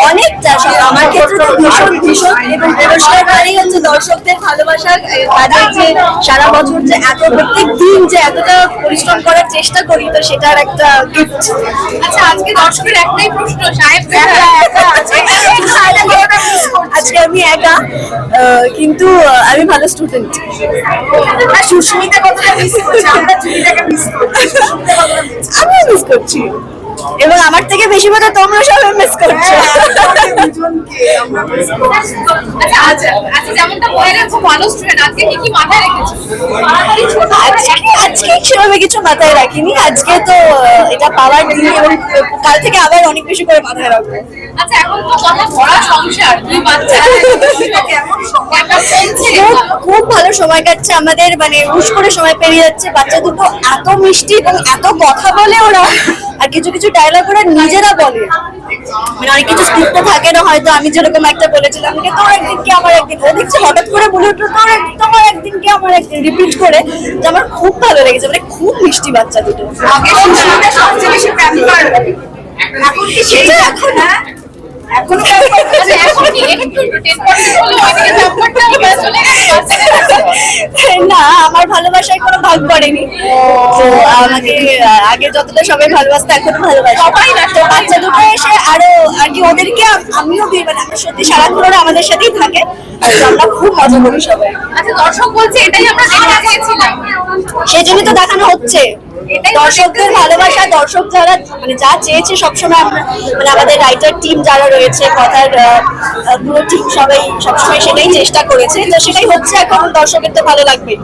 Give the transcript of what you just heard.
অনেকটা আমার ক্ষেত্রে তো ভীষণ ভীষণ, এবং পুরস্কার মানেই হচ্ছে দর্শকদের ভালোবাসা, তাদের যে সারা বছর যে এত প্রত্যেক দিন যে এতটা পরিশ্রম করার চেষ্টা করি, তো সেটার একটা গিফট। আচ্ছা, আজকে দর্শকের একটাই প্রশ্ন, সাহেব আজকে আমি একা, কিন্তু আমি ভালো স্টুডেন্ট। সুস্মিতা কতটা মিস করছে? আমরা জুলিটাকে মিস করছি, আমিও মিস করছি, এবং আমার থেকে বেশি বোধহয় তোমরা সবাই মিস করছো। আচ্ছা, যেমনটা বলে খুব ভালো স্টুডেন্ট, আজকে কি মাথায় রেখেছো? আজকে সেভাবে কিছু মাথায় রাখিনি, আজকে তো এটা পাওয়ার দিন, এবং কাল থেকে আবার অনেক বেশি করে মাথায় রাখবো। আচ্ছা, এখন তো কত বড় সংসার, দুই বাচ্চা, খুব ভালো সময় কাটছে আমাদের, মানে হুশ করে সময় পেরিয়ে যাচ্ছে। বাচ্চা দুটো এত মিষ্টি এবং এত কথা বলে ওরা, আর কিছু কিছু ডায়লগ ওরা নিজেরা বলে, মানে অনেক কিছু স্ক্রিপ্টে থাকে না হয়তো। আমি যেরকম একটা বলেছিলাম যে তোর একদিন কি আমার একদিন, ও দেখছি হঠাৎ করে বলে উঠলো তোমার একদিন কি আমার একদিন, রিপিট করে। যে আমার খুব ভালো লেগেছে, মানে খুব মিষ্টি বাচ্চা দুটো। সবচেয়ে বেশি প্যাম্পার এখন কি সেটা? এখন এখনো না, আমার ভালোবাসায় কোনো ভাগ পড়েনি। তো আমাকে আগে যতটা সবাই ভালোবাসতো এখনো ভালোবাসে সবাই না, তো বাচ্চা দুটো এসে আরো আর কি ওদেরকে আমিও মানে আমরা সত্যি সারাক্ষণ ওরা আমাদের সাথেই থাকে, আমরা খুব মজা করি সবাই। আচ্ছা, দর্শক বলছে এটাই আমরা দেখতে চেয়েছিলাম, সেই জন্যই তো দেখানো হচ্ছে। দর্শকদের ভালোবাসা, দর্শক যারা মানে যা চেয়েছে সবসময় আমরা, মানে আমাদের রাইটার টিম যারা রয়েছে, কথার পুরো টিম সবাই সবসময় সেটাই চেষ্টা করেছে, তো সেটাই হচ্ছে। এখন দর্শকের তো ভালো লাগবে।